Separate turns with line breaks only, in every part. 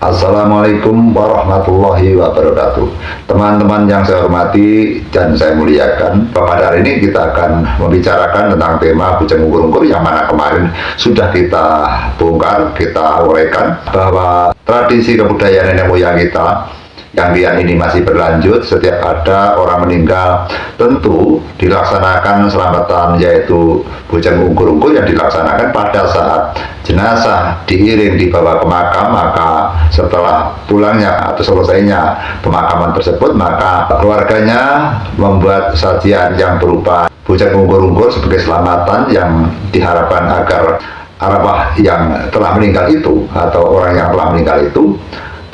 Assalamualaikum warahmatullahi wabarakatuh. Teman-teman yang saya hormati dan saya muliakan, pada hari ini kita akan membicarakan tentang tema bujang ungkur-ungkur yang mana kemarin sudah kita bongkar, kita uraikan bahwa tradisi kebudayaan nenek moyang kita yang kian ini masih berlanjut. Setiap ada orang meninggal tentu dilaksanakan selamatan, yaitu bujang ungkur-ungkur yang dilaksanakan pada saat jenazah diiring dibawa ke makam. Maka setelah pulangnya atau selesainya pemakaman tersebut, maka keluarganya membuat sajian yang berupa bujang ungkur-ungkur sebagai selamatan yang diharapkan agar arwah yang telah meninggal itu atau orang yang telah meninggal itu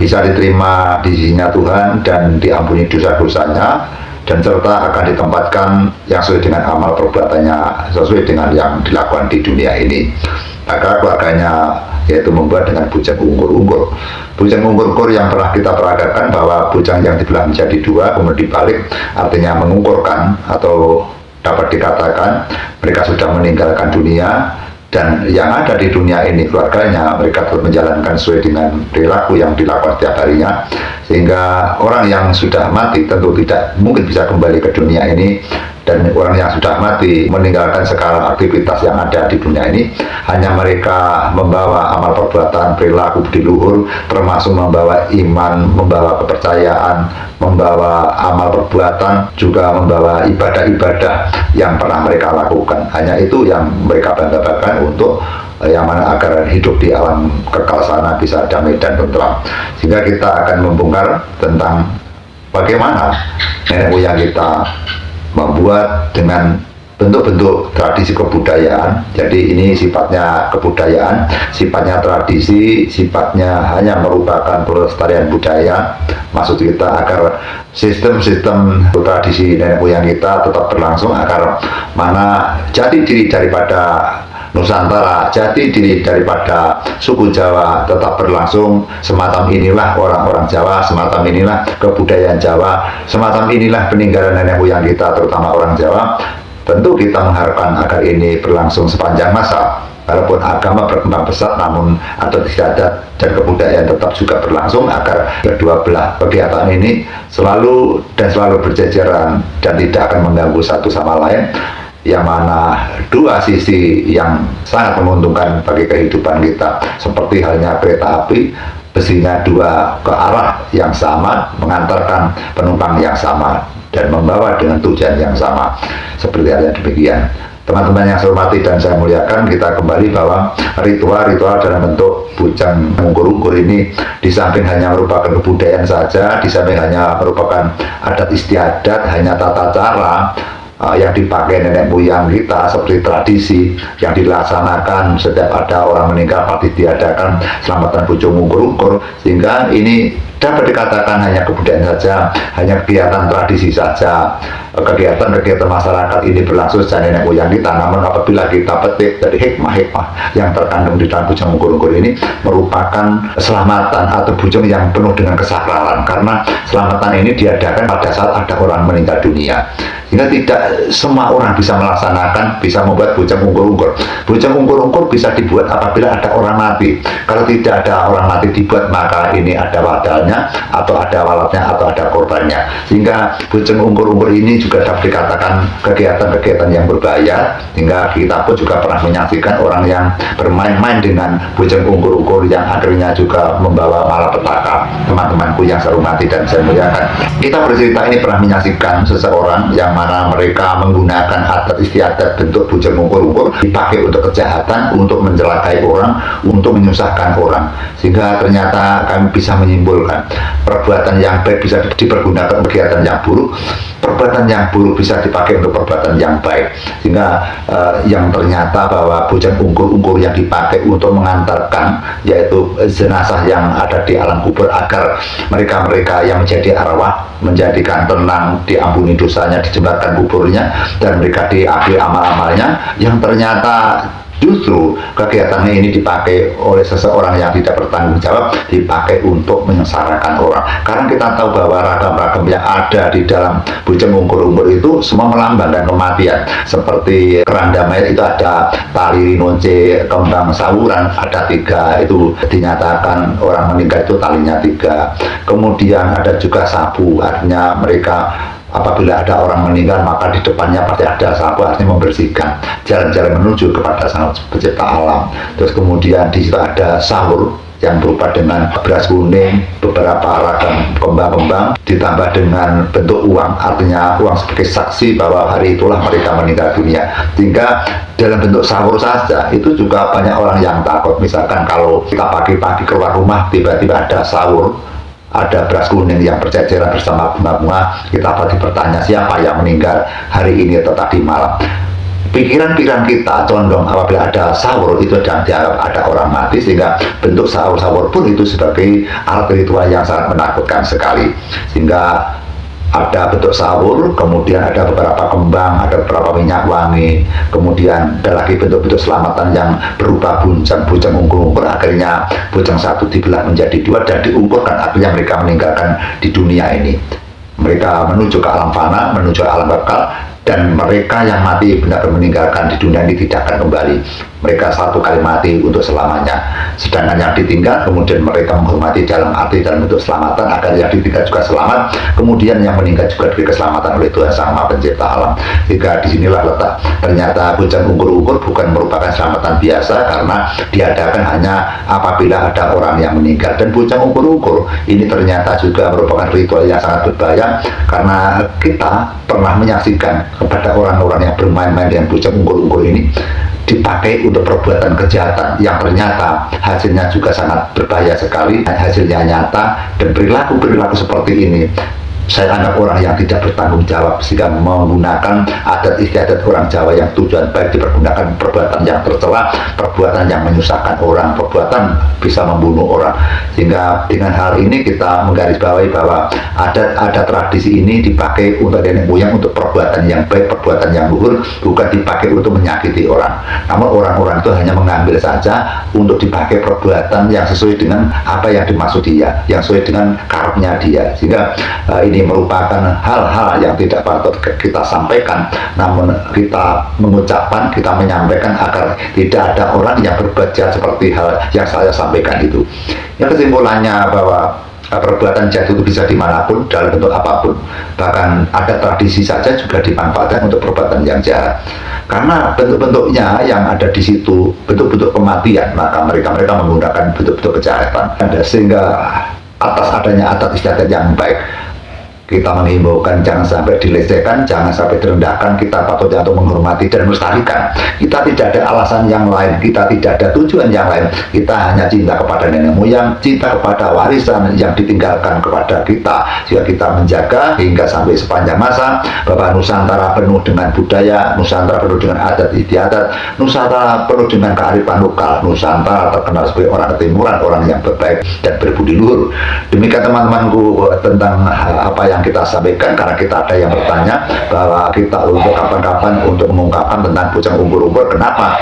bisa diterima di sisinya Tuhan dan diampuni dosa-dosanya, dan serta akan ditempatkan yang sesuai dengan amal perbuatannya, sesuai dengan yang dilakukan di dunia ini. Maka keluarganya yaitu membuat dengan bujang ungkur-ungkur. Bujang ungkur-ungkur yang pernah kita peragakan bahwa bujang yang dibelah menjadi dua kemudian dibalik, artinya mengungkurkan, atau dapat dikatakan mereka sudah meninggalkan dunia, dan yang ada di dunia ini keluarganya mereka tetap menjalankan sesuai dengan perilaku yang dilakukan setiap harinya, sehingga orang yang sudah mati tentu tidak mungkin bisa kembali ke dunia ini. Dan orang yang sudah mati meninggalkan segala aktivitas yang ada di dunia ini, hanya mereka membawa amal perbuatan, perilaku budi luhur, termasuk membawa iman, membawa kepercayaan, membawa amal perbuatan, juga membawa ibadah-ibadah yang pernah mereka lakukan. Hanya itu yang mereka banggakan untuk yang mana agar hidup di alam kekal sana bisa damai dan tentram. Sehingga kita akan membongkar tentang bagaimana nenek moyang kita membuat dengan bentuk-bentuk tradisi kebudayaan. Jadi ini sifatnya kebudayaan, sifatnya tradisi, sifatnya hanya merupakan pelestarian budaya. Maksud kita agar sistem-sistem tradisi nenek moyang kita tetap berlangsung, agar mana jati diri daripada Nusantara, jati diri daripada suku Jawa tetap berlangsung. Semacam inilah orang-orang Jawa, semacam inilah kebudayaan Jawa, semacam inilah peninggalan nenek moyang kita, terutama orang Jawa. Tentu kita mengharapkan agar ini berlangsung sepanjang masa. Walaupun agama berkembang pesat, namun adat istiadat dan kebudayaan tetap juga berlangsung, agar kedua belah kegiatan ini selalu berjajaran dan tidak akan mengganggu satu sama lain, yang mana dua sisi yang sangat menguntungkan bagi kehidupan kita, seperti halnya kereta api, besinya dua ke arah yang sama, mengantarkan penumpang yang sama dan membawa dengan tujuan yang sama. Seperti halnya demikian. Teman-teman yang saya hormati dan saya muliakan, kita kembali bahwa ritual-ritual dalam bentuk bujang ungkur-ungkur ini di samping hanya merupakan kebudayaan saja, di samping hanya merupakan adat istiadat, hanya tata cara yang dipakai nenek moyang kita seperti tradisi yang dilaksanakan setiap ada orang meninggal pasti diadakan selamatan bujang ungkur-ungkur, sehingga ini dapat dikatakan hanya kebudayaan saja, hanya kegiatan tradisi saja. Kegiatan-kegiatan masyarakat ini berlangsung sejak nenek moyang kita. Namun apabila kita petik dari hikmah-hikmah yang terkandung di dalam bujang ungkur-ungkur ini, merupakan selamatan atau bujang yang penuh dengan kesakralan, karena selamatan ini diadakan pada saat ada orang meninggal dunia, sehingga tidak semua orang bisa melaksanakan, bisa membuat bujang ungkur-ungkur. Bujang ungkur-ungkur bisa dibuat apabila ada orang mati. Kalau tidak ada orang mati dibuat, maka ini ada wadahnya, atau ada walatnya, atau ada korbannya. Sehingga bujang ungkur-ungkur ini juga dapat dikatakan kegiatan-kegiatan yang berbahaya, hingga kita pun juga pernah menyaksikan orang yang bermain-main dengan bujang ungkur-ungkur yang akhirnya juga membawa malapetaka. Teman-temanku yang saya hormati dan saya muliakan, kita bercerita ini pernah menyaksikan seseorang yang mana mereka menggunakan adat istiadat bentuk bujang ungkur-ungkur dipakai untuk kejahatan, untuk mencelakai orang, untuk menyusahkan orang, sehingga ternyata kami bisa menyimpulkan perbuatan yang baik bisa dipergunakan kegiatan yang buruk, perbuatan yang buruk bisa dipakai untuk perbuatan yang baik. Sehingga yang ternyata bahwa bujang ungkur-ungkur yang dipakai untuk mengantarkan yaitu jenazah yang ada di alam kubur, agar mereka-mereka yang menjadi arwah menjadikan tenang, diampuni dosanya, dijembatkan kuburnya, dan mereka diambil amal-amalnya, yang ternyata Justru kegiatannya ini dipakai oleh seseorang yang tidak bertanggung jawab, dipakai untuk menyengsarakan orang. Karena kita tahu bahwa ragam-ragam yang ada di dalam Bujang Ungkur-Ungkur itu semua melambangkan kematian. Seperti keranda mayat itu ada tali rinonce, kembang sawuran, ada 3, itu dinyatakan orang meninggal itu talinya 3. Kemudian ada juga sabu, artinya mereka apabila ada orang meninggal maka di depannya pasti ada sapu, artinya membersihkan jalan-jalan menuju kepada Sang Pencipta alam. Terus kemudian di situ ada sahur yang berupa dengan beras kuning, beberapa ragam kembang-kembang, ditambah dengan bentuk uang, artinya uang sebagai saksi bahwa hari itulah mereka meninggal dunia. Sehingga dalam bentuk sahur saja itu juga banyak orang yang takut. Misalkan kalau kita pagi-pagi keluar rumah tiba-tiba ada sahur, ada beras kuning yang berceceran bersama bunga-bunga, kita pasti bertanya siapa yang meninggal hari ini atau tadi malam. Pikiran-pikiran kita condong apabila ada sahur itu dianggap ada orang mati, sehingga bentuk sahur-sahur pun itu sebagai alat ritual yang sangat menakutkan sekali. Sehingga ada bentuk sahur, kemudian ada beberapa kembang, ada beberapa minyak wangi, kemudian ada lagi bentuk-bentuk selamatan yang berupa bujang ungkur-ungkur. Akhirnya bujang satu dibelah menjadi 2 dan diungkurkan, artinya mereka meninggalkan di dunia ini. Mereka menuju ke alam fana, menuju ke alam kekal, dan mereka yang mati benar-benar meninggalkan di dunia ini tidak akan kembali. Mereka satu kali mati untuk selamanya. Sedangkan yang ditinggal kemudian mereka menghormati dalam arti dalam bentuk selamatan agar yang ditinggal juga selamat, kemudian yang meninggal juga diberi keselamatan oleh Tuhan Sang Maha Pencipta alam. Jika disinilah letak ternyata bujang ungkur-ungkur bukan merupakan selamatan biasa, karena diadakan hanya apabila ada orang yang meninggal. Dan bujang ungkur-ungkur ini ternyata juga merupakan ritual yang sangat berbahaya, karena kita pernah menyaksikan kepada orang-orang yang bermain-main dengan bujang ungkur-ungkur ini dipakai untuk perbuatan kejahatan yang ternyata hasilnya juga sangat berbahaya sekali. Hasilnya nyata, dan perilaku-perilaku seperti ini saya anggap orang yang tidak bertanggung jawab, sehingga menggunakan adat istiadat orang Jawa yang tujuan baik dipergunakan perbuatan yang tercela, perbuatan yang menyusahkan orang, perbuatan bisa membunuh orang. Sehingga dengan hal ini kita menggarisbawahi bahwa ada tradisi ini dipakai untuk nenek moyang untuk perbuatan yang baik, perbuatan yang luhur, bukan dipakai untuk menyakiti orang. Namun orang-orang itu hanya mengambil saja untuk dipakai perbuatan yang sesuai dengan apa yang dimaksud dia, yang sesuai dengan karepnya dia. Sehingga ini merupakan hal-hal yang tidak patut kita sampaikan, namun kita mengucapkan, kita menyampaikan agar tidak ada orang yang berbuat jahat seperti hal yang saya sampaikan itu. Yang kesimpulannya bahwa perbuatan jahat itu bisa dimanapun, dalam bentuk apapun. Bahkan ada tradisi saja juga dimanfaatkan untuk perbuatan yang jahat. Karena bentuk-bentuknya yang ada di situ, bentuk-bentuk kematian, maka mereka menggunakan bentuk-bentuk kejahatan. Sehingga atas adanya adat istiadat yang baik, kita menghimbaukan jangan sampai dilecehkan, jangan sampai direndahkan. Kita patutnya untuk menghormati dan melestarikan. Kita tidak ada alasan yang lain, kita tidak ada tujuan yang lain. Kita hanya cinta kepada nenek moyang, cinta kepada warisan yang ditinggalkan kepada kita, sehingga kita menjaga hingga sampai sepanjang masa bahwa Nusantara penuh dengan budaya, Nusantara penuh dengan adat istiadat, Nusantara penuh dengan kearifan lokal, Nusantara terkenal sebagai orang ketimuran, orang yang berbaik dan berbudi luhur. Demikian teman-temanku tentang apa yang kita sampaikan, karena kita ada yang bertanya bahwa kita untuk kapan-kapan untuk mengungkapkan tentang bujang ungkur-ungkur. Kenapa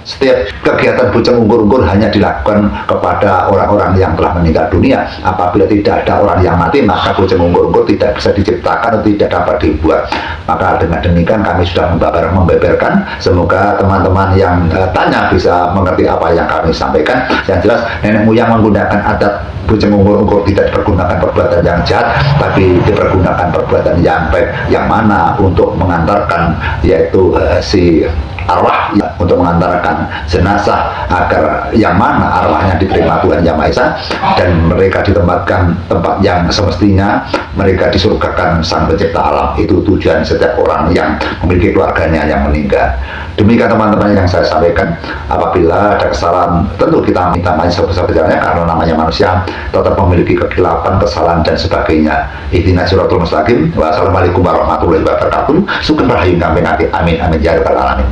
setiap kegiatan bujang ungkur-ungkur hanya dilakukan kepada orang-orang yang telah meninggal dunia? Apabila tidak ada orang yang mati, maka bujang ungkur-ungkur tidak bisa diciptakan atau tidak dapat dibuat. Maka dengan demikian kami sudah membeberkan. Semoga teman-teman yang tanya bisa mengerti apa yang kami sampaikan. Yang jelas nenek moyang menggunakan adat bujang ungkur-ungkur tidak dipergunakan perbuatan yang jahat, tapi dipergunakan perbuatan yang baik, yang mana untuk mengantarkan yaitu si arwah, untuk mengantarkan jenazah agar yang mana arwahnya diterima Tuhan Yang Maha Esa dan mereka ditempatkan tempat yang semestinya, mereka disurgakan Sang Pencipta alam. Itu tujuan setiap orang yang memiliki keluarganya yang meninggal. Demikian teman-teman yang saya sampaikan. Apabila ada kesalahan, tentu kita minta maaf sebesar-besarnya, karena namanya manusia tetap memiliki kekhilafan, kesalahan dan sebagainya. Ihdinas siratal mustaqim. Wassalamualaikum warahmatullahi wabarakatuh. Sugeng rahayu, amin amin ya rabbal alamin.